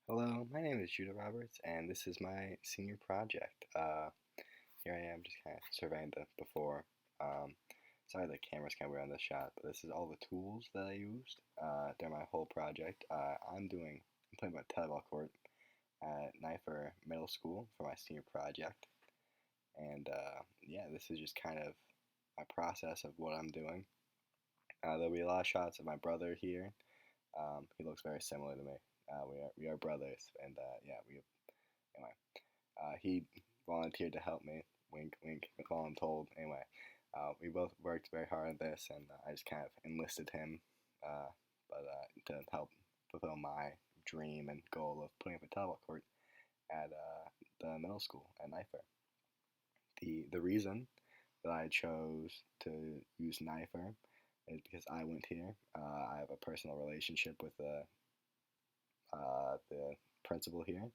Hello, my name is Judah Roberts, and this is my senior project. Here I am just kind of surveying the before. Um, Sorry the camera's kind of weird on this shot, but this is all the tools that I used during my whole project. I'm playing by tetherball court at Nipher Middle School for my senior project. And yeah, this is just kind of my process of what I'm doing. There'll be a lot of shots of my brother here. He looks very similar to me. We are brothers, and yeah, anyway. He volunteered to help me. Wink, wink. Told. Anyway, we both worked very hard on this, and I just kind of enlisted him, to help fulfill my dream and goal of putting up a tetherball court at the middle school at Nipher. The reason that I chose to use Nipher is because I went here. I have a personal relationship with the principal here.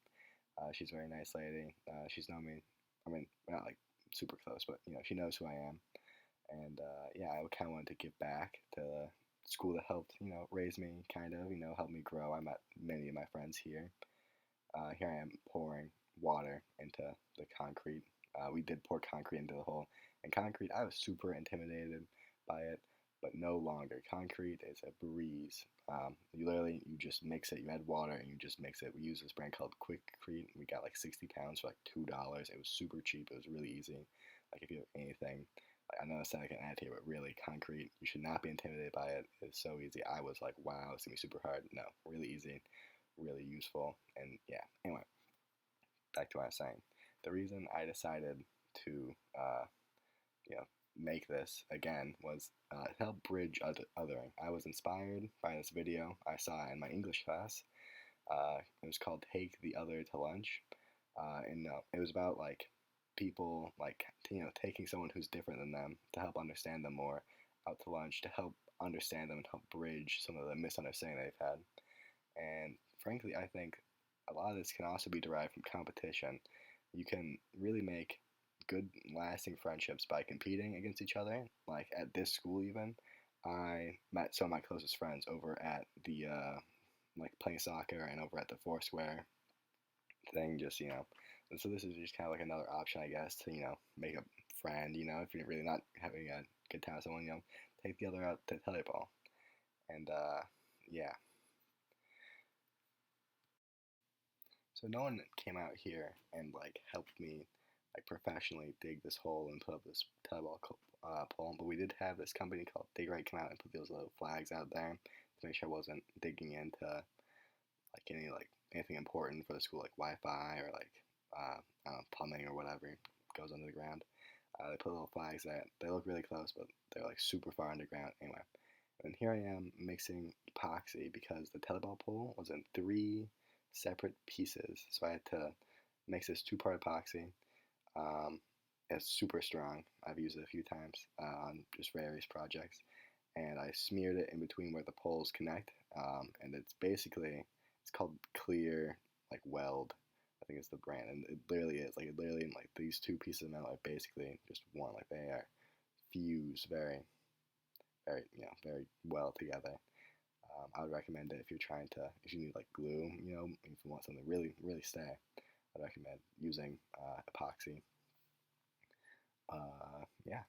She's a very nice lady. She's known me. I mean, we're not like super close, but she knows who I am. And yeah, I kind of wanted to give back to the school that helped raise me, kind of help me grow. I met many of my friends here. Here I am pouring water into the concrete. We did pour concrete into the hole, and concrete. I was super intimidated by it, but no longer. Concrete is a breeze. You just mix it. You add water and you just mix it. We use this brand called Quickcrete. We got like 60 pounds for like $2. It was super cheap. It was really easy. Like if you have anything, like I know it's not I can add here, but really concrete. You should not be intimidated by it. It's so easy. I was like, wow, it's gonna be super hard. No, really easy, really useful, and yeah. Anyway, back to what I was saying. The reason I decided to you know, make this again was to help bridge othering. I was inspired by this video I saw in my English class. It was called "Take the Other to Lunch," and it was about like people like taking someone who's different than them to help understand them more out to lunch to help understand them and help bridge some of the misunderstanding they've had. And frankly, I think a lot of this can also be derived from competition. You can really make good, lasting friendships by competing against each other. Like at this school, even, I met some of my closest friends over at the like playing soccer and over at the Foursquare thing. And so this is just kind of like another option, I guess, to make a friend. If you're really not having a good time with someone, take the other out to tetherball. And yeah, so no one came out here and like helped me like professionally dig this hole and put up this tetherball pole, but we did have this company called Dig Right come out and put those little flags out there to make sure I wasn't digging into anything important for the school like Wi-Fi or like I don't know, plumbing or whatever goes under the ground. They put little flags that they look really close, but they're like super far underground. Anyway, and here I am mixing epoxy because the tetherball pole was in three separate pieces. So I had to mix this two-part epoxy. Um, it's super strong. I've used it a few times on just various projects. And I smeared it in between where the poles connect. And it's called Clear, like Weld. I think it's the brand. And it literally is. Like, these two pieces of metal are basically just one. Like, they are fused very, very, very well together. I would recommend it if you need like glue, if you want something to really, really stay. I'd recommend using epoxy. Yeah.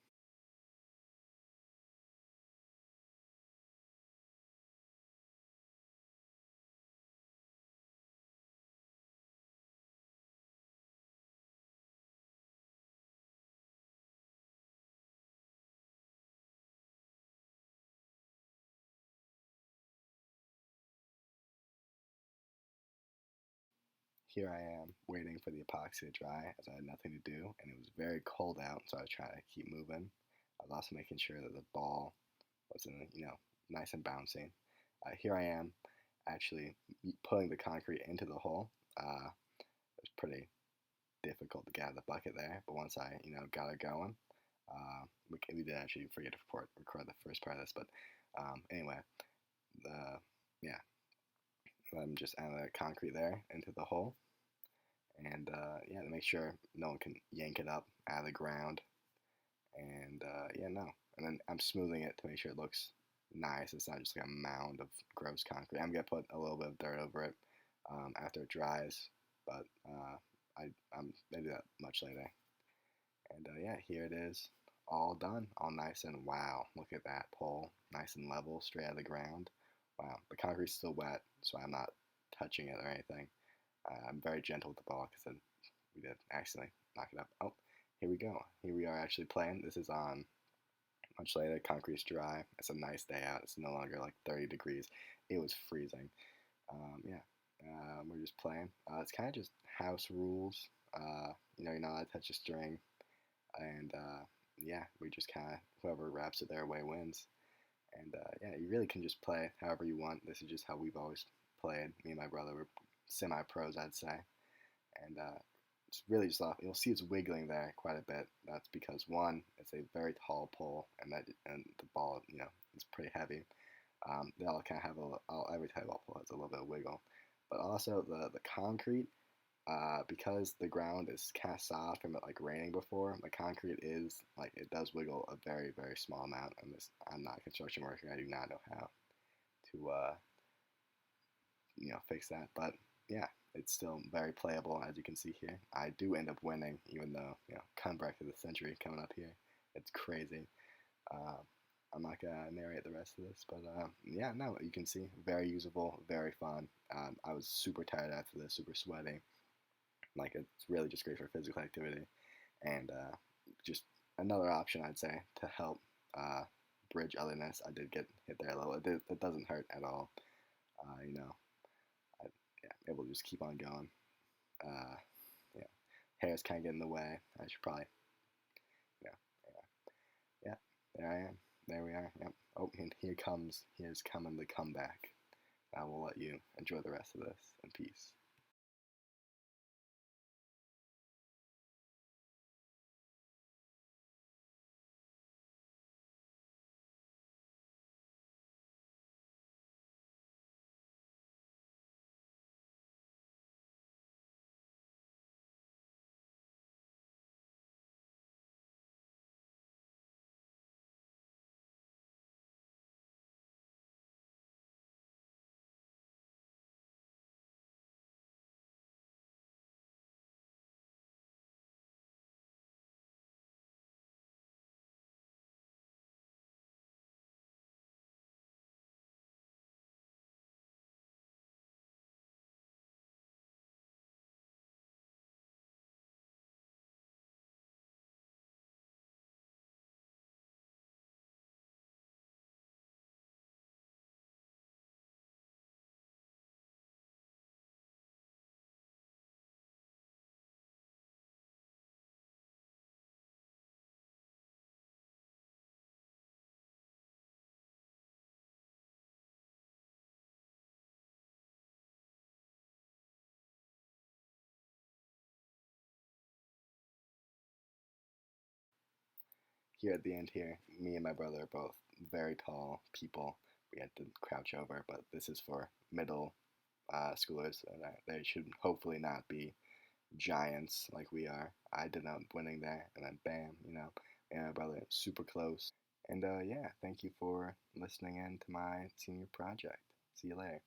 Here I am waiting for the epoxy to dry as I had nothing to do, and it was very cold out, so I was trying to keep moving. I was also making sure that the ball was nice and bouncy. Here I am actually putting the concrete into the hole. It was pretty difficult to get out of the bucket there, but once I got it going, we did actually forget to record the first part of this, but anyway, the yeah, I'm just adding the concrete there into the hole, and yeah, to make sure no one can yank it up out of the ground, and yeah, no, and then I'm smoothing it to make sure it looks nice. It's not just like a mound of gross concrete. I'm gonna put a little bit of dirt over it after it dries, but I do that much later. And yeah, here it is, all done, all nice and wow, look at that pole, nice and level, straight out of the ground. Wow, the concrete's still wet, so I'm not touching it or anything. I'm very gentle with the ball because we did accidentally knock it up. Oh, here we go. Here we are actually playing. This is on much later. Concrete's dry. It's a nice day out. It's no longer like 30 degrees. It was freezing. Yeah, we're just playing. It's kind of just house rules. You're not allowed to touch a string, and yeah, we just kind of whoever wraps it their way wins. And yeah, you really can just play however you want. This is just how we've always played. Me and my brother were semi-pros, I'd say. And it's really just off. You'll see it's wiggling there quite a bit. That's because one, it's a very tall pole, and the ball, is pretty heavy. They all kind of have every tetherball pole has a little bit of wiggle, but also the concrete. Because the ground is kind of soft from it like raining before, the concrete is like it does wiggle a very very small amount. And I'm not a construction worker. I do not know how to fix that. But yeah, it's still very playable as you can see here. I do end up winning, even though comeback of the century coming up here. It's crazy. Uh, I'm not gonna narrate the rest of this, but yeah, no, you can see very usable, very fun. I was super tired after this, super sweaty. Like it's really just great for physical activity, and just another option I'd say to help bridge otherness. I did get hit there a little. It doesn't hurt at all. You know, I, yeah, able to just keep on going. Uh, yeah, hair's kind of getting in the way. I should probably, you know, yeah, there I am. There we are. Yep. Oh, and here's coming the comeback. I will let you enjoy the rest of this in peace. Here at the end here, me and my brother are both very tall people. We had to crouch over, but this is for middle schoolers, and they should hopefully not be giants like we are. I did up winning there, and then bam, me and my brother super close. And yeah, thank you for listening in to my senior project. See you later.